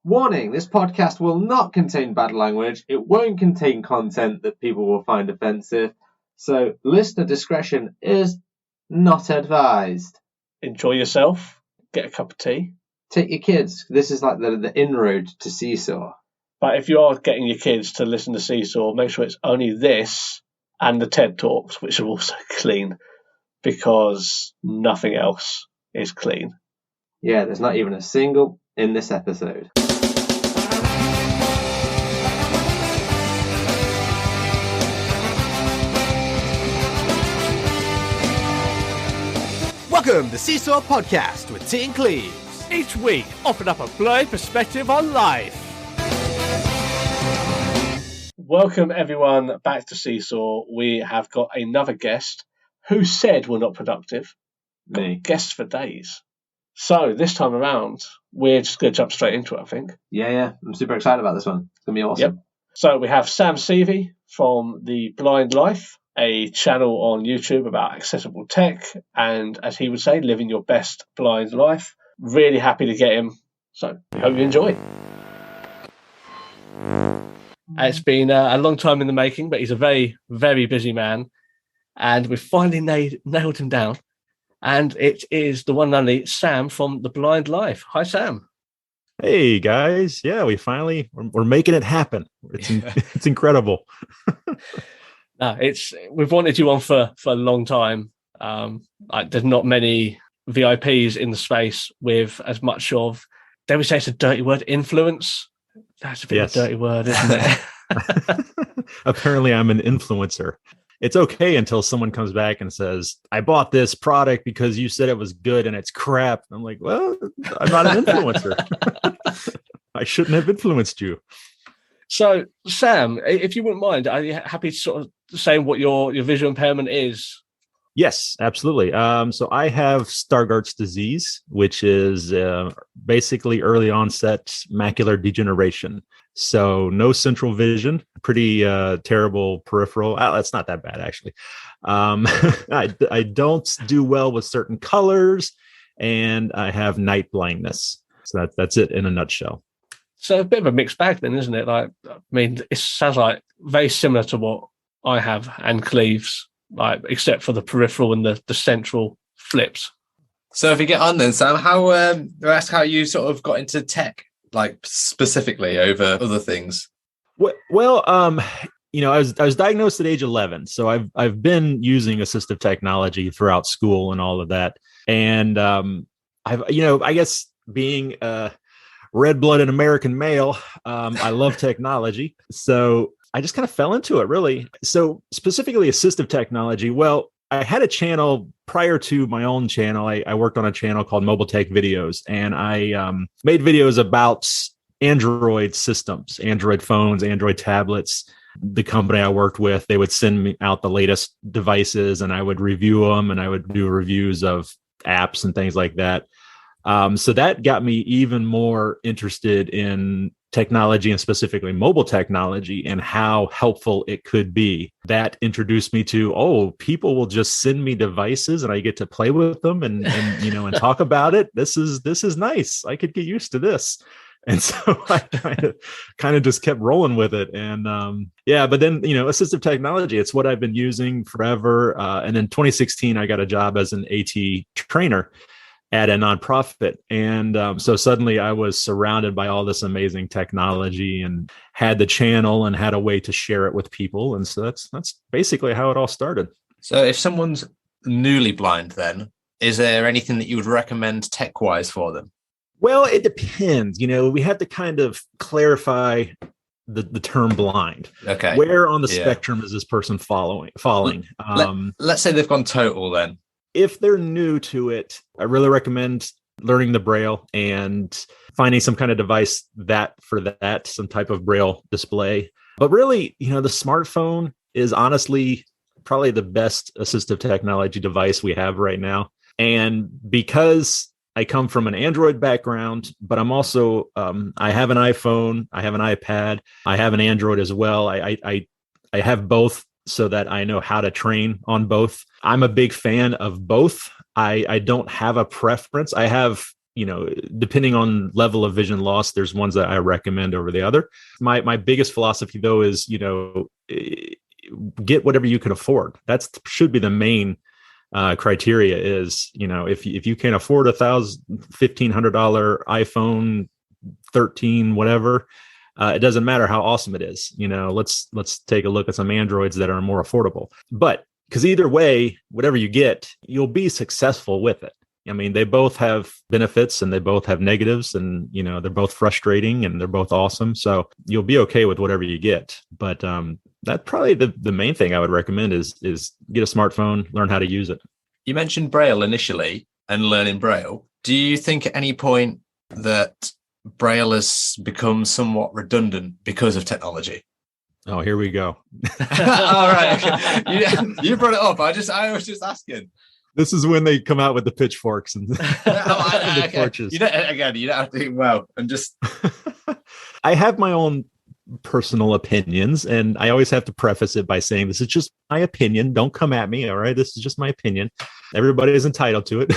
Warning, this podcast will not contain bad language. It won't contain content that people will find offensive. So listener discretion is not advised. Enjoy yourself. Get a cup of tea. Take your kids. This is like the inroad to Seesaw. But if you are getting your kids to listen to Seesaw, make sure it's only this and the TED Talks, which are also clean, because nothing else is clean. Yeah, there's not even a single in this episode. Welcome to Seesaw Podcast with T Cleaves. Each week, offering up a blurred perspective on life. Welcome, everyone, back to Seesaw. We have got another guest who said we're not productive. Me. Guests for days. So this time around, we're just going to jump straight into it, I think. Yeah. I'm super excited about this one. It's going to be awesome. Yep. So we have Sam Seavey from The Blind Life, a channel on YouTube about accessible tech and, as he would say, living your best blind life. Really happy to get him. So we hope you enjoy. It's been a long time in the making, but he's a very, very busy man. And we've finally nailed him down. And it is the one and only Sam from The Blind Life. Hi, Sam. Hey, guys. Yeah, we're making it happen. It's incredible. We've wanted you on for a long time. There's not many VIPs in the space with as much of, dare we say it's a dirty word, influence? That's a bit of a dirty word, isn't it? Apparently, I'm an influencer. It's okay until someone comes back and says, I bought this product because you said it was good and it's crap. I'm like, well, I'm not an influencer. I shouldn't have influenced you. So, Sam, if you wouldn't mind, are you happy to sort of say what your visual impairment is? Yes, absolutely. So I have Stargardt's disease, which is basically early onset macular degeneration. So no central vision, pretty terrible peripheral. That's not that bad, actually. I don't do well with certain colors, and I have night blindness. So that's it in a nutshell. So a bit of a mixed bag then, isn't it? It sounds like very similar to what I have and Cleaves, except for the peripheral and the central flips. So if you get on then, Sam, ask how you sort of got into tech, specifically over other things. Well, I was diagnosed at age 11, so I've been using assistive technology throughout school and all of that, and I guess being red-blooded American male, I love technology. So I just kind of fell into it, really. So specifically assistive technology. Well, I had a channel prior to my own channel. I worked on a channel called Mobile Tech Videos, and I made videos about Android systems, Android phones, Android tablets. The company I worked with, they would send me out the latest devices, and I would review them, and I would do reviews of apps and things like that. So that got me even more interested in technology, and specifically mobile technology, and how helpful it could be. That introduced me to, people will just send me devices and I get to play with them and and talk about it. This is nice. I could get used to this. And so I kind of just kept rolling with it. And but then, assistive technology, it's what I've been using forever. And in 2016, I got a job as an AT trainer at a nonprofit. And so suddenly I was surrounded by all this amazing technology and had the channel and had a way to share it with people. And so that's basically how it all started. So if someone's newly blind, then is there anything that you would recommend tech-wise for them? Well, it depends. We have to kind of clarify the term blind. Okay. Where on the spectrum is this person falling? Let's say they've gone total then. If they're new to it, I really recommend learning the Braille and finding some kind of device some type of Braille display. But really, the smartphone is honestly probably the best assistive technology device we have right now. And because I come from an Android background, but I'm also, I have an iPhone, I have an iPad, I have an Android as well. I have both so that I know how to train on both. I'm a big fan of both. I don't have a preference. I have depending on level of vision loss, there's ones that I recommend over the other. My biggest philosophy though is, get whatever you can afford. That should be the main criteria is, if you can afford $1,500 iPhone 13, whatever, it doesn't matter how awesome it is. Let's take a look at some Androids that are more affordable. But because either way, whatever you get, you'll be successful with it. I mean, they both have benefits and they both have negatives, and they're both frustrating and they're both awesome. So you'll be okay with whatever you get. But that's probably the main thing I would recommend is get a smartphone, learn how to use it. You mentioned Braille initially and learning Braille. Do you think at any point that Braille has become somewhat redundant because of technology? Oh, here we go. All right. You brought it up. I was just asking. This is when they come out with the pitchforks and, the torches. You don't have to think, well, I'm just... I have my own personal opinions, and I always have to preface it by saying, this is just my opinion. Don't come at me, all right? This is just my opinion. Everybody is entitled to it.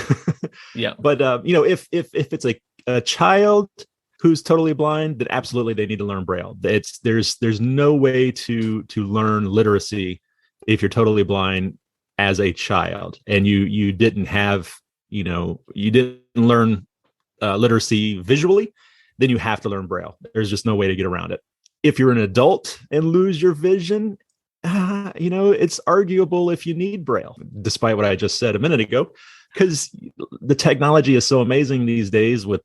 Yeah. But, if it's a child who's totally blind, then absolutely they need to learn Braille. There's no way to learn literacy if you're totally blind as a child, and you didn't have, you didn't learn literacy visually, then you have to learn Braille. There's just no way to get around it. If you're an adult and lose your vision, it's arguable if you need Braille, despite what I just said a minute ago, because the technology is so amazing these days with,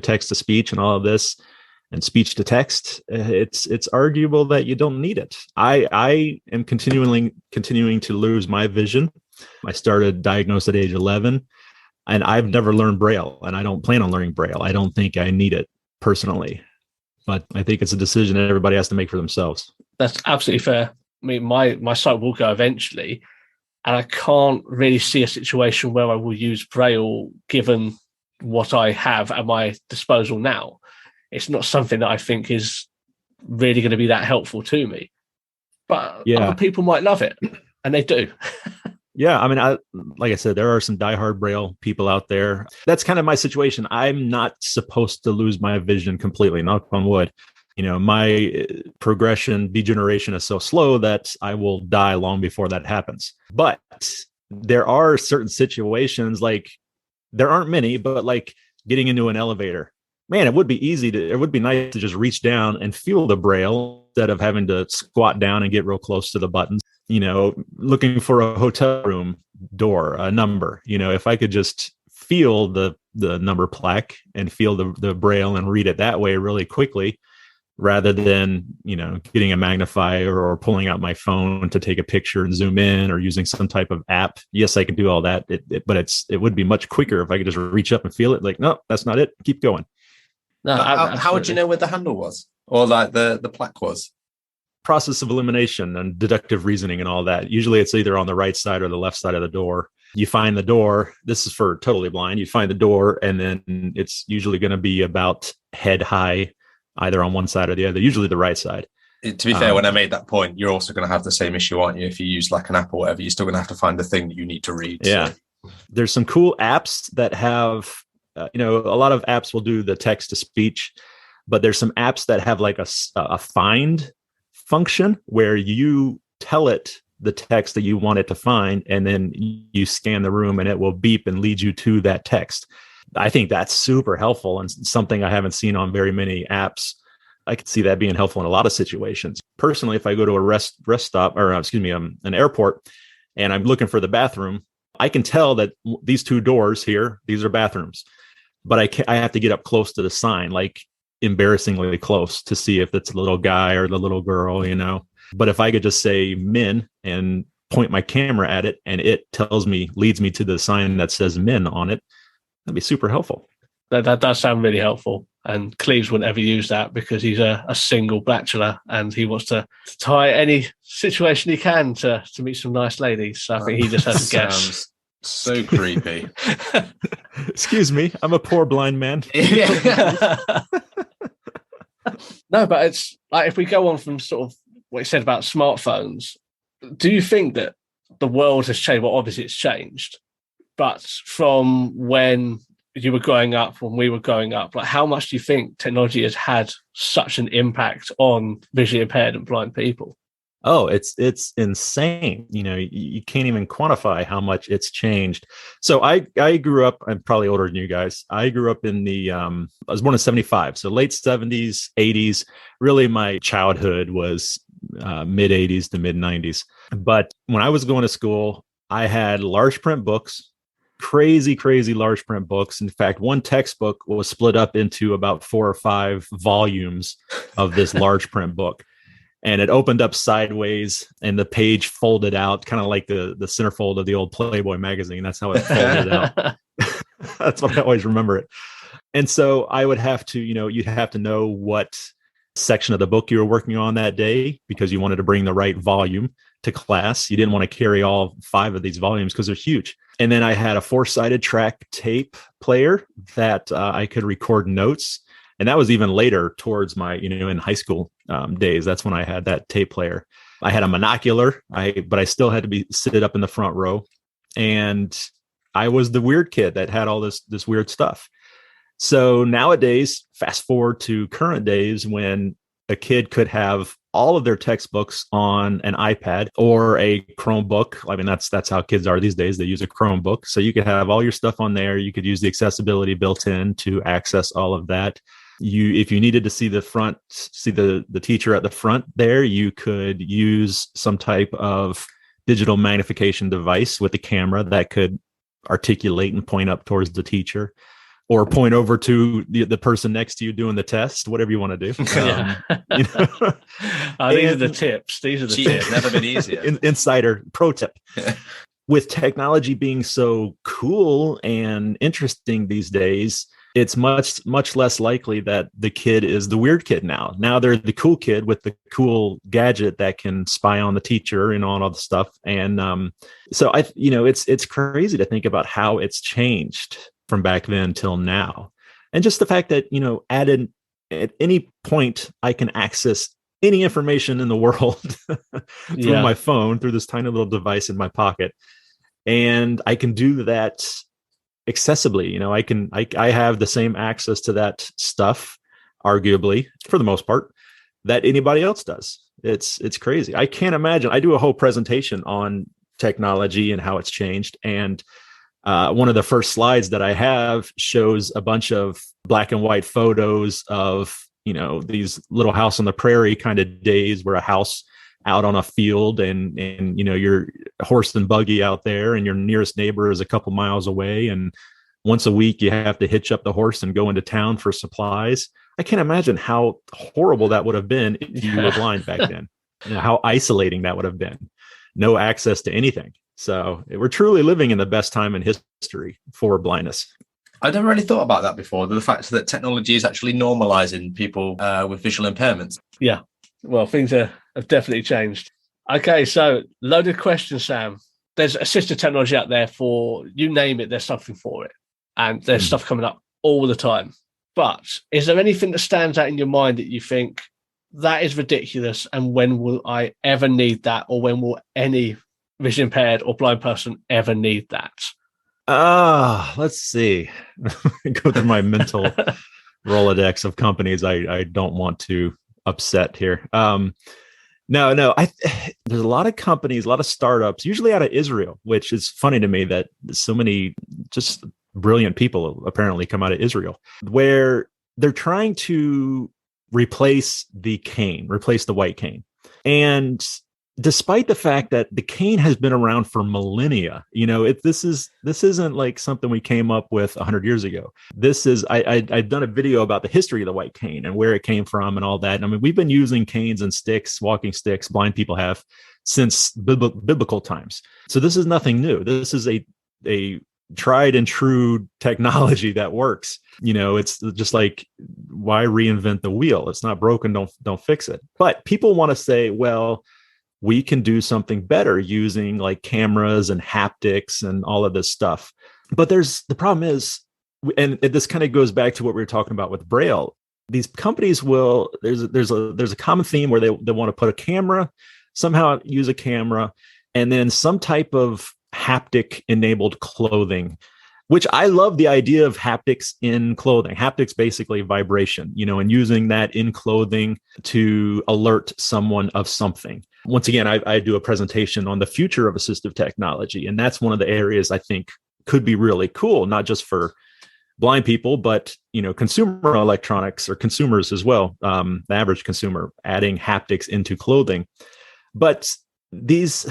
text to speech and all of this, and speech to text. It's arguable that you don't need it. I am continuing to lose my vision. I started diagnosed at age 11, and I've never learned Braille, and I don't plan on learning Braille. I don't think I need it personally, but I think it's a decision that everybody has to make for themselves. That's absolutely fair. I mean, my sight will go eventually, and I can't really see a situation where I will use Braille given what I have at my disposal now. It's not something that I think is really going to be that helpful to me. But other people might love it, and they do. Yeah, I mean, like I said, there are some diehard Braille people out there. That's kind of my situation. I'm not supposed to lose my vision completely, knock on wood. My degeneration is so slow that I will die long before that happens. But there are certain situations, like there aren't many, but like getting into an elevator. Man, it would be nice to just reach down and feel the Braille instead of having to squat down and get real close to the buttons. Looking for a hotel room door, a number, if I could just feel the number plaque and feel the Braille and read it that way really quickly, rather than, getting a magnifier or pulling out my phone to take a picture and zoom in or using some type of app. Yes, I can do all that, but it would be much quicker if I could just reach up and feel it. Like, no, that's not it. Keep going. No, how would you know where the handle was, or like the plaque was? Process of elimination and deductive reasoning and all that. Usually it's either on the right side or the left side of the door. You find the door. This is for totally blind. You find the door, and then it's usually going to be about head high, either on one side or the other, usually the right side. To be fair, when I made that point, you're also going to have the same issue, aren't you? If you use like an app or whatever, you're still going to have to find the thing that you need to read. Yeah. So. There's some cool apps that have, a lot of apps will do the text to speech, but there's some apps that have like a find function where you tell it the text that you want it to find, and then you scan the room and it will beep and lead you to that text. I think that's super helpful and something I haven't seen on very many apps. I could see that being helpful in a lot of situations. Personally, if I go to a rest stop, or an airport, and I'm looking for the bathroom, I can tell that these two doors here, these are bathrooms, but I have to get up close to the sign, like embarrassingly close, to see if it's the little guy or the little girl, But if I could just say men and point my camera at it, and it leads me to the sign that says men on it, that'd be super helpful. That does sound really helpful. And Cleaves wouldn't ever use that because he's a single bachelor and he wants to tie any situation he can to meet some nice ladies. So I think he just has to guess. So creepy. Excuse me, I'm a poor blind man. No, but it's like, if we go on from sort of what you said about smartphones, do you think that the world has changed? Well, obviously it's changed, but from when you were growing up, when we were growing up, like how much do you think technology has had such an impact on visually impaired and blind people? Oh, it's insane. You can't even quantify how much it's changed. So I grew up, I'm probably older than you guys. I grew up in I was born in 75. So late 70s, 80s. Really my childhood was mid 80s to mid 90s. But when I was going to school, I had large print books, crazy large print books. In fact, one textbook was split up into about 4 or 5 volumes of this large print book. And it opened up sideways and the page folded out, kind of like the centerfold of the old Playboy magazine. That's how it folded out. That's what I always remember it. And so I would have to, you'd have to know what section of the book you were working on that day, because you wanted to bring the right volume to class. You didn't want to carry all 5 of these volumes because they're huge. And then I had a 4-sided track tape player that I could record notes. And that was even later towards my, in high school days. That's when I had that tape player. I had a monocular, but I still had to be seated up in the front row. And I was the weird kid that had all this weird stuff. So nowadays, fast forward to current days, when a kid could have all of their textbooks on an iPad or a Chromebook. I mean, that's how kids are these days. They use a Chromebook. So you could have all your stuff on there. You could use the accessibility built in to access all of that. If you needed to see the teacher at the front there, you could use some type of digital magnification device with a camera that could articulate and point up towards the teacher, or point over to the person next to you doing the test, whatever you want to do. These are the tips. These are the tips. Never been easier. Insider pro tip. With technology being so cool and interesting these days, it's much less likely that the kid is the weird kid now. Now they're the cool kid with the cool gadget that can spy on the teacher and all the stuff. And so it's crazy to think about how it's changed from back then till now. And just the fact that, at any point I can access any information in the world through my phone, through this tiny little device in my pocket. And I can do that accessibly. I have the same access to that stuff, arguably, for the most part, that anybody else does. It's crazy. I can't imagine. I do a whole presentation on technology and how it's changed. And one of the first slides that I have shows a bunch of black and white photos of, these little house on the prairie kind of days, where a house out on a field and your horse and buggy out there, and your nearest neighbor is a couple miles away. And once a week you have to hitch up the horse and go into town for supplies. I can't imagine how horrible that would have been if you were blind back then. How isolating that would have been. No access to anything. So we're truly living in the best time in history for blindness. I never really thought about that before. The fact that technology is actually normalizing people with visual impairments. Yeah. Well, things have definitely changed. Okay, so loaded question, Sam. There's assistive technology out there for, you name it, there's something for it. And there's stuff coming up all the time. But is there anything that stands out in your mind that you think, that is ridiculous, and when will I ever need that? Or when will any vision impaired or blind person ever need that? Let's see. Go through my mental Rolodex of companies I don't want to upset here. No. There's a lot of companies, a lot of startups, usually out of Israel, which is funny to me that so many just brilliant people apparently come out of Israel, where they're trying to replace the white cane. And despite the fact that the cane has been around for millennia, this isn't like something we came up with 100 years ago. This is, I've done a video about the history of the white cane and where it came from and all that. I mean, we've been using canes and sticks, walking sticks, blind people have, since biblical times. So this is nothing new. This is a tried and true technology that works. It's just like, why reinvent the wheel? It's not broken, don't fix it. But people want to say, well, we can do something better using like cameras and haptics and all of this stuff. But the problem is, and this kind of goes back to what we were talking about with Braille. These companies there's a common theme where they want to put a camera, somehow use a camera, and then some type of haptic enabled clothing which I love the idea of haptics in clothing. Haptics, basically vibration, and using that in clothing to alert someone of something. Once again, I do a presentation on the future of assistive technology, and that's one of the areas I think could be really cool, not just for blind people, but consumer electronics or consumers as well, the average consumer, adding haptics into clothing. But these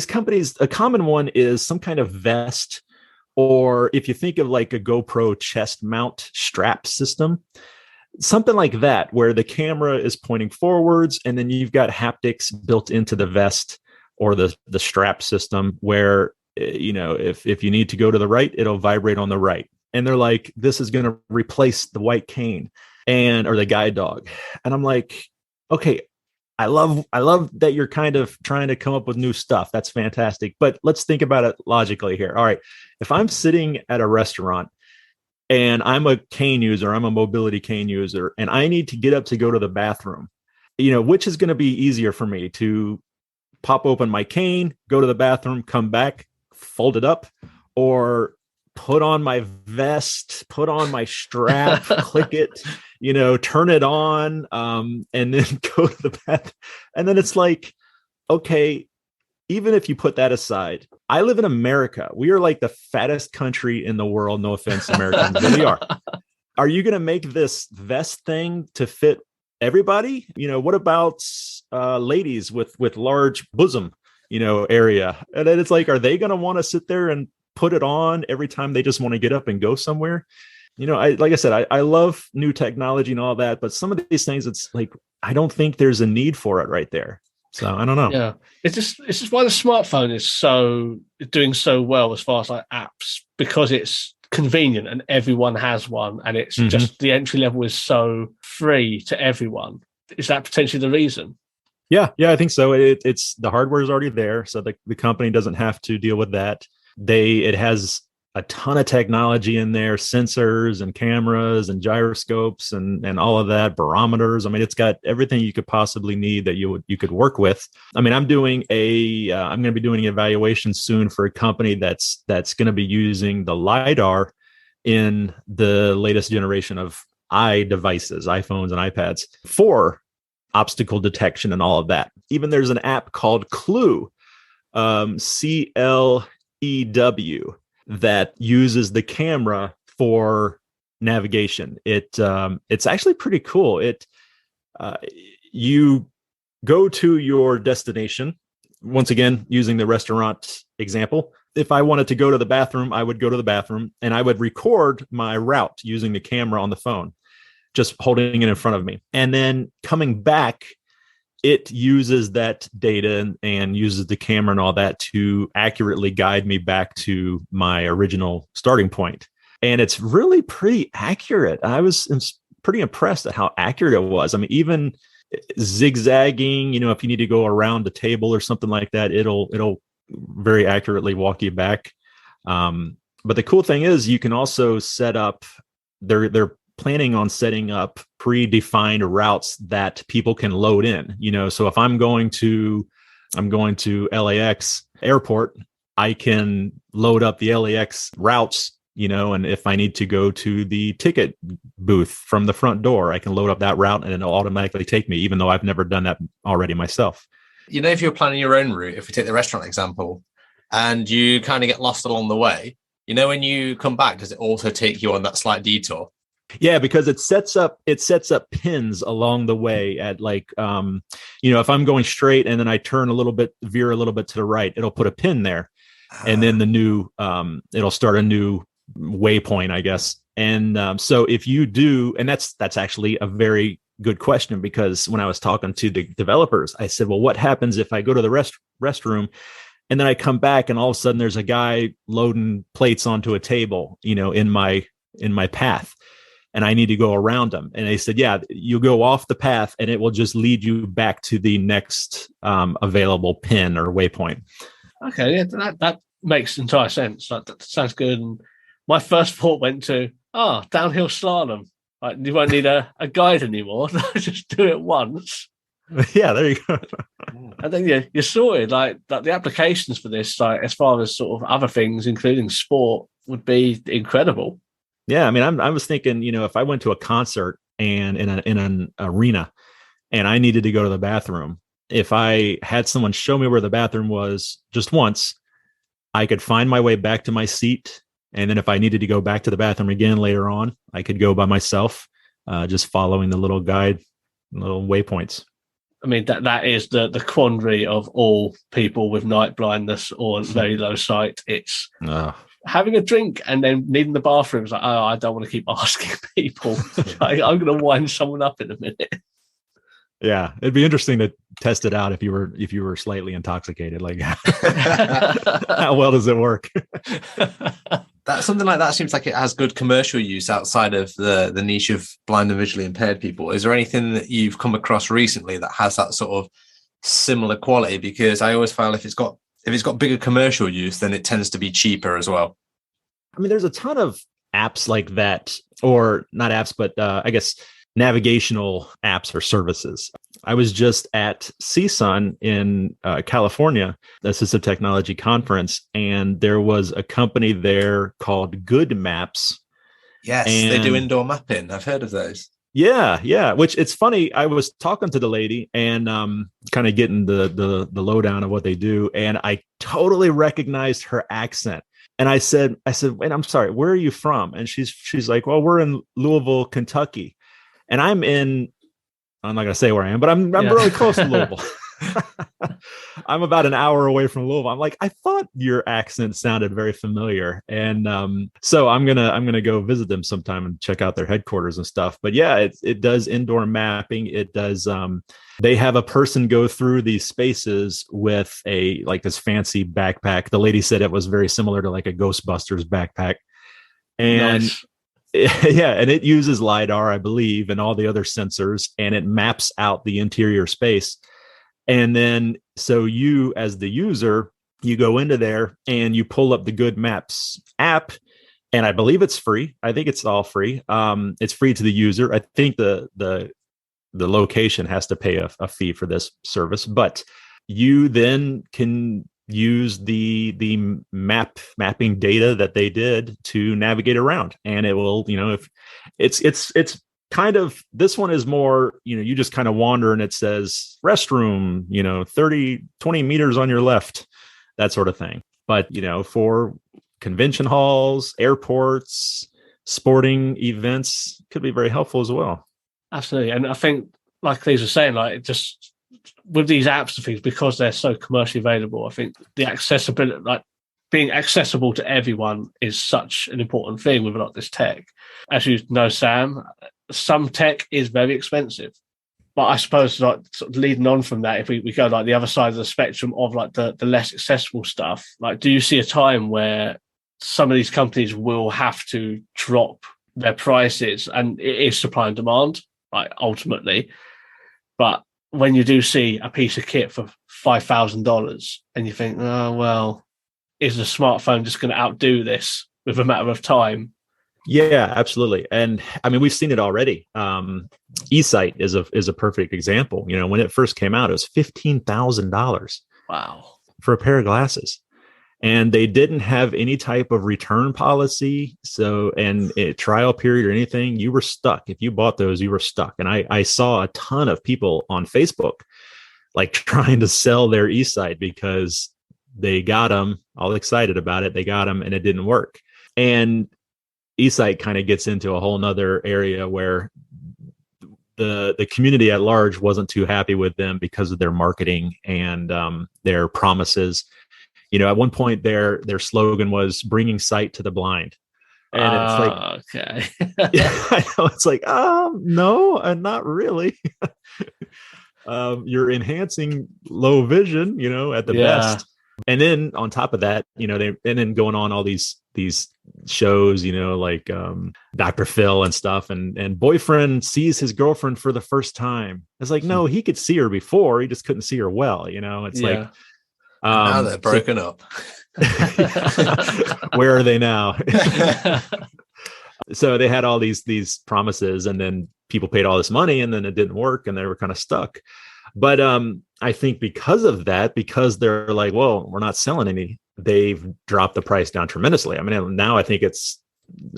companies, a common one is some kind of vest, or if you think of like a GoPro chest mount strap system, something like that, where the camera is pointing forwards and then you've got haptics built into the vest or the strap system where, if you need to go to the right, it'll vibrate on the right. And they're like, this is going to replace the white cane or the guide dog. And I'm like, okay, I love that you're kind of trying to come up with new stuff. That's fantastic. But let's think about it logically here. All right. If I'm sitting at a restaurant and I'm a cane user, I'm a mobility cane user, and I need to get up to go to the bathroom, which is going to be easier for me to pop open my cane, go to the bathroom, come back, fold it up, or put on my vest, put on my strap, click it, turn it on, and then go to the bathroom. And then it's like, okay, even if you put that aside, I live in America. We are like the fattest country in the world. No offense, Americans, but we are. Are you going to make this vest thing to fit everybody? What about ladies with large bosom, area? And then it's like, are they going to want to sit there and put it on every time they just want to get up and go somewhere? Like I said, I love new technology and all that, but some of these things, it's like, I don't think there's a need for it right there. So I don't know. Yeah. It's just why the smartphone is doing so well as far as like apps, because it's convenient and everyone has one, and it's just the entry level is so free to everyone. Is that potentially the reason? Yeah, I think so. It's the hardware is already there, so the company doesn't have to deal with that. It has a ton of technology in there, sensors and cameras and gyroscopes and all of that, barometers. I mean, it's got everything you could possibly need that you could work with. I mean, I'm going to be doing an evaluation soon for a company that's going to be using the LiDAR in the latest generation of devices, iPhones and iPads, for obstacle detection and all of that. Even there's an app called Clue, CLEW, that uses the camera for navigation. It's actually pretty cool. You go to your destination, once again using the restaurant example. If I wanted to go to the bathroom, I would go to the bathroom and I would record my route using the camera on the phone, just holding it in front of me. And then coming back, it uses that data and uses the camera and all that to accurately guide me back to my original starting point. And it's really pretty accurate. I was pretty impressed at how accurate it was. I mean, even zigzagging, if you need to go around the table or something like that, it'll very accurately walk you back. But the cool thing is you can also set up, they're planning on setting up predefined routes that people can load in, so if I'm going to LAX airport, I can load up the LAX routes, and if I need to go to the ticket booth from the front door, I can load up that route and it'll automatically take me, even though I've never done that already myself. If you're planning your own route, if we take the restaurant example, and you kind of get lost along the way, when you come back, does it also take you on that slight detour? Yeah, because it sets up pins along the way at if I'm going straight and then I veer a little bit to the right, it'll put a pin there. And then it'll start a new waypoint, I guess. And so if you do, and that's actually a very good question, because when I was talking to the developers, I said, well, what happens if I go to the restroom and then I come back and all of a sudden there's a guy loading plates onto a table, in my path, and I need to go around them? And they said, yeah, you go off the path and it will just lead you back to the next available pin or waypoint. Okay, yeah, that makes entire sense. That sounds good. And my first thought went to, downhill slalom. Like, you won't need a guide anymore. Just do it once. Yeah, there you go. And then you're sorted. Like the applications for this, like as far as sort of other things, including sport, would be incredible. Yeah, I mean, I was thinking, if I went to a concert and in an arena and I needed to go to the bathroom, if I had someone show me where the bathroom was just once, I could find my way back to my seat. And then if I needed to go back to the bathroom again later on, I could go by myself, just following the little guide, little waypoints. I mean, that is the quandary of all people with night blindness or very low sight. It's having a drink and then needing the bathroom. It's like, oh, I don't want to keep asking people. Like, I'm going to wind someone up in a minute. Yeah, it'd be interesting to test it out if you were slightly intoxicated. Like, how well does it work? That something like that seems like it has good commercial use outside of the niche of blind and visually impaired people. Is there anything that you've come across recently that has that sort of similar quality? Because I always feel if it's got bigger commercial use, then it tends to be cheaper as well. I mean, there's a ton of apps like that, or not apps, but I guess navigational apps or services. I was just at CSUN in California, Assistive Technology Conference, and there was a company there called Good Maps. Yes, they do indoor mapping. I've heard of those. Yeah. Which it's funny. I was talking to the lady and kind of getting the lowdown of what they do, and I totally recognized her accent. And I said, wait, I'm sorry, where are you from? And she's like, well, we're in Louisville, Kentucky. And I'm not going to say where I am, but I'm really close to Louisville. I'm about an hour away from Louisville. I'm like, I thought your accent sounded very familiar. And so I'm going to go visit them sometime and check out their headquarters and stuff. But yeah, it does indoor mapping. It does. They have a person go through these spaces with this fancy backpack. The lady said it was very similar to like a Ghostbusters backpack. And nice. Yeah, and it uses LiDAR, I believe, and all the other sensors, and it maps out the interior space. And then, so you, as the user, you go into there and you pull up the Good Maps app, and I believe it's free. I think it's all free. It's free to the user. I think the location has to pay a fee for this service, but you then can use the mapping data that they did to navigate around, and it will, if it's kind of, this one is more, you just kind of wander and it says restroom, 20 meters on your left, that sort of thing. But for convention halls, airports, sporting events, could be very helpful as well. Absolutely. And I think, like Cleves was saying, like, just with these apps and things, because they're so commercially available, I think the accessibility, like being accessible to everyone, is such an important thing with a lot of this tech. As you know, Sam, some tech is very expensive. But I suppose, like, sort of leading on from that, if we go like the other side of the spectrum of like the less accessible stuff, like, do you see a time where some of these companies will have to drop their prices? And it is supply and demand, like, ultimately. But when you do see a piece of kit for $5,000 and you think, oh, well, is the smartphone just going to outdo this with a matter of time? Yeah, absolutely. And I mean, we've seen it already. eSight is a perfect example. When it first came out, it was $15,000. Wow. For a pair of glasses. And they didn't have any type of return policy. So, and a trial period or anything, you were stuck. If you bought those, you were stuck. And I saw a ton of people on Facebook, like, trying to sell their eSight because they got them, all excited about it. They got them and it didn't work. And eSight kind of gets into a whole nother area where the community at large wasn't too happy with them because of their marketing and their promises. At one point their slogan was bringing sight to the blind. And it's like, okay. I know, it's like, no, not really. You're enhancing low vision, at the best. And then on top of that, and then going on all these shows, like Dr. Phil and stuff, and boyfriend sees his girlfriend for the first time. It's like, no, he could see her before, he just couldn't see her well. It's like, now they're broken up. Where are they now? So they had all these promises, and then people paid all this money, and then it didn't work, and they were kind of stuck. But I think because of that, because they're like, well, we're not selling any, they've dropped the price down tremendously. I mean, now I think it's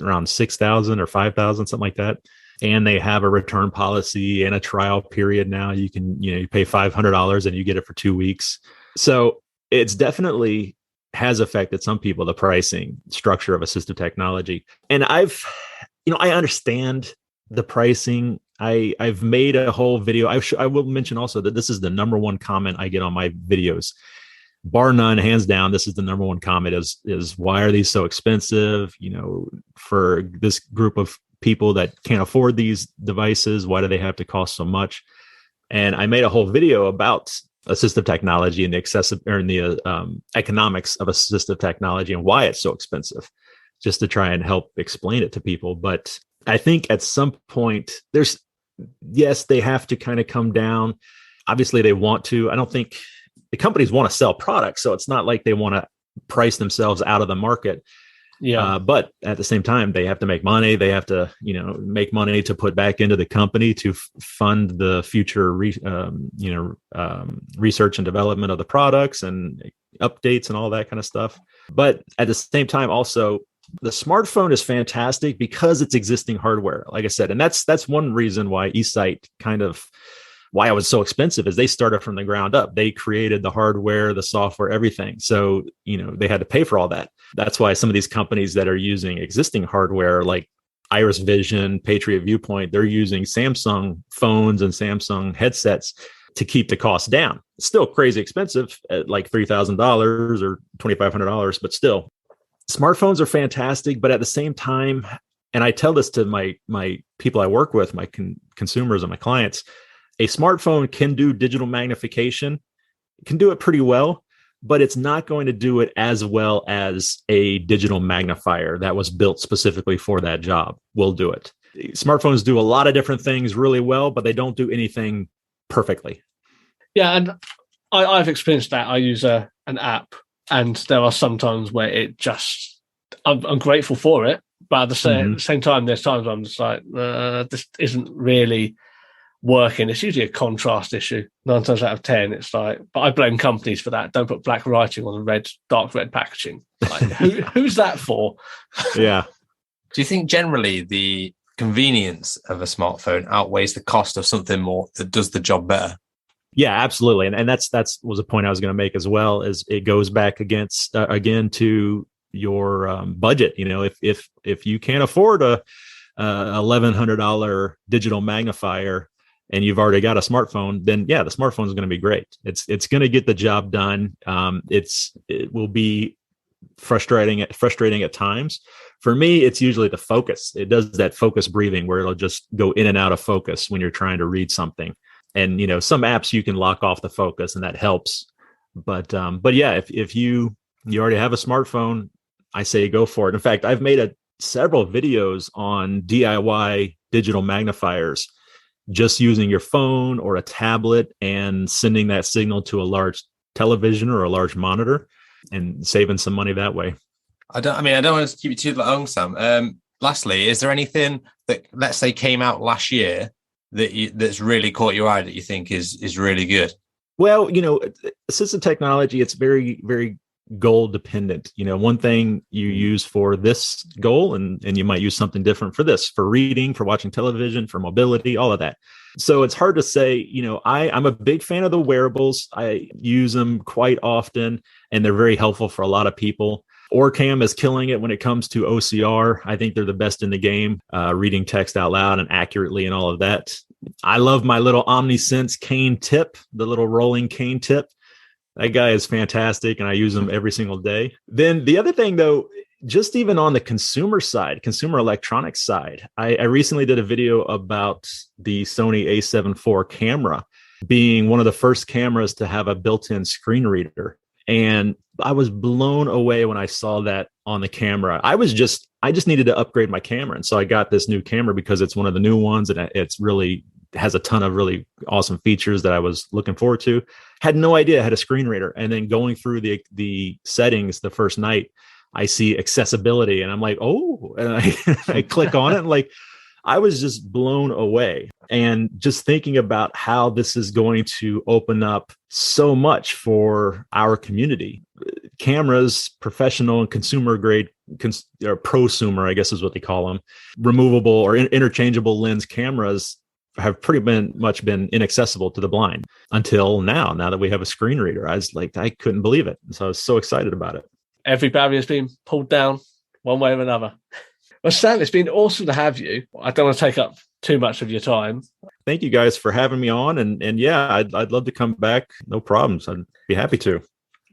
around 6,000 or 5,000, something like that. And they have a return policy and a trial period now. You can, you pay $500 and you get it for 2 weeks. So it's definitely has affected some people, the pricing structure of assistive technology. And I understand the pricing. I've made a whole video. I will mention also that this is the number one comment I get on my videos. Bar none, hands down, this is the number one comment is why are these so expensive? For this group of people that can't afford these devices, why do they have to cost so much? And I made a whole video about assistive technology and the economics of assistive technology and why it's so expensive, just to try and help explain it to people. But I think at some point they have to kind of come down. Obviously they want to. I don't think the companies want to sell products, so it's not like they want to price themselves out of the market. Yeah. But at the same time, they have to make money. They have to, make money to put back into the company to fund the future, research and development of the products and updates and all that kind of stuff. But at the same time, also, the smartphone is fantastic because it's existing hardware, like I said. And that's one reason why eSight why it was so expensive is they started from the ground up. They created the hardware, the software, everything. So, they had to pay for all that. That's why some of these companies that are using existing hardware like Iris Vision, Patriot Viewpoint, they're using Samsung phones and Samsung headsets to keep the cost down. It's still crazy expensive at like $3,000 or $2,500, but still. Smartphones are fantastic, but at the same time, and I tell this to my people I work with, my consumers and my clients, a smartphone can do digital magnification, it can do it pretty well, but it's not going to do it as well as a digital magnifier that was built specifically for that job will do it. Smartphones do a lot of different things really well, but they don't do anything perfectly. Yeah, and I've experienced that. I use an app, and there are some times where I'm grateful for it, but at the same time, there's times where I'm just like, this isn't really working. It's usually a contrast issue. 9 times out of 10, it's like, but I blame companies for that. Don't put black writing on the dark red packaging. Like, who's that for? Yeah. Do you think generally the convenience of a smartphone outweighs the cost of something more that does the job better? Yeah, absolutely. And that's was a point I was going to make as well, is it goes back again to your budget. If you can't afford a $1,100 digital magnifier and you've already got a smartphone, then yeah, the smartphone is going to be great. It's going to get the job done. It will be frustrating at times. For me, it's usually the focus. It does that focus breathing where it'll just go in and out of focus when you're trying to read something. And some apps you can lock off the focus, and that helps. But yeah, if you already have a smartphone, I say go for it. In fact, I've made several videos on DIY digital magnifiers, just using your phone or a tablet and sending that signal to a large television or a large monitor and saving some money that way. I don't want to keep you too long, Sam. Lastly, is there anything that, let's say, came out last year that's really caught your eye that you think is really good? Well, assistive technology, it's very, very goal dependent. One thing you use for this goal and you might use something different for this, for reading, for watching television, for mobility, all of that. So it's hard to say. I'm a big fan of the wearables. I use them quite often and they're very helpful for a lot of people. Orcam is killing it when it comes to OCR. I think they're the best in the game, reading text out loud and accurately and all of that. I love my little OmniSense cane tip, the little rolling cane tip. That guy is fantastic, and I use them every single day. Then the other thing, though, just even on the consumer side, consumer electronics side, I recently did a video about the Sony a7 IV camera being one of the first cameras to have a built-in screen reader. And I was blown away when I saw that on the camera. I just needed to upgrade my camera. And so I got this new camera because it's one of the new ones, and it's really has a ton of really awesome features that I was looking forward to. Had no idea I had a screen reader. And then going through the settings the first night, I see accessibility and I'm like, oh, and I click on it and I was just blown away. And just thinking about how this is going to open up so much for our community. Cameras, professional and consumer grade, or prosumer, I guess is what they call them, removable or interchangeable lens cameras have pretty much been inaccessible to the blind until now that we have a screen reader. I couldn't believe it. So I was so excited about it. Every barrier's been pulled down one way or another. Well, Stan, it's been awesome to have you. I don't want to take up too much of your time. Thank you guys for having me on. And yeah, I'd love to come back. No problems. I'd be happy to.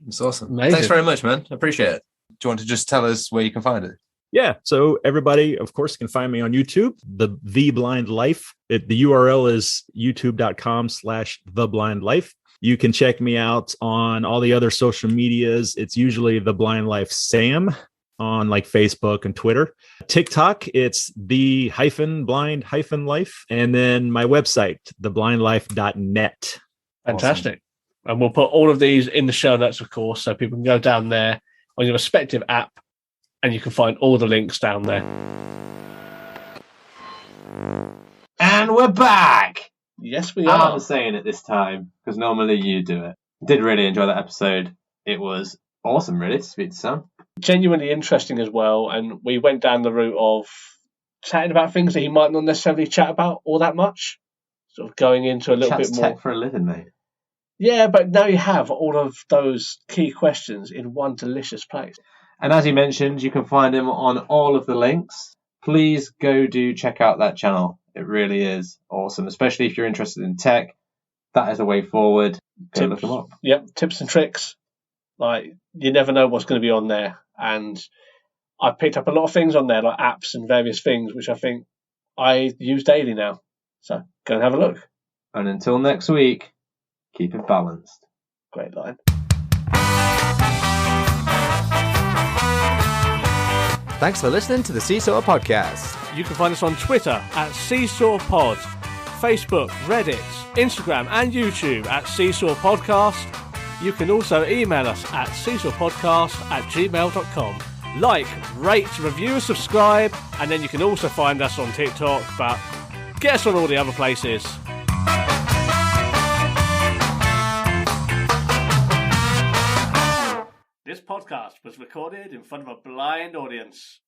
It's awesome. Amazing. Thanks very much, man. I appreciate it. Do you want to just tell us where you can find it? Yeah. So everybody, of course, can find me on YouTube, The Blind Life. The URL is youtube.com/theblindlife. You can check me out on all the other social medias. It's usually The Blind Life Sam on like Facebook and Twitter. TikTok, it's the-blind-life. And then my website, theblindlife.net. Fantastic. Awesome. And we'll put all of these in the show notes, of course, so people can go down there on your respective app and you can find all the links down there. And we're back! Yes, we are. I'm saying it this time, because normally you do it. Did really enjoy that episode. It was awesome, really, to speak to Sam. Genuinely interesting as well, and we went down the route of chatting about things that he might not necessarily chat about all that much. Sort of going into a little bit more. Tech for a living, mate. Yeah, but now you have all of those key questions in one delicious place. And as you mentioned, you can find him on all of the links. Please go do check out that channel. It really is awesome, especially if you're interested in tech. That is a way forward. Go look them up. Yep, tips and tricks. Like, you never know what's going to be on there. And I've picked up a lot of things on there, like apps and various things, which I think I use daily now. So go and have a look. And until next week, keep it balanced. Great line. Thanks for listening to the Seesaw Podcast. You can find us on Twitter at Seesaw Pod, Facebook, Reddit, Instagram and YouTube at Seesaw Podcast. You can also email us at seesawpodcast@gmail.com. Like, rate, review, subscribe, and then you can also find us on TikTok, but get us on all the other places. This podcast was recorded in front of a blind audience.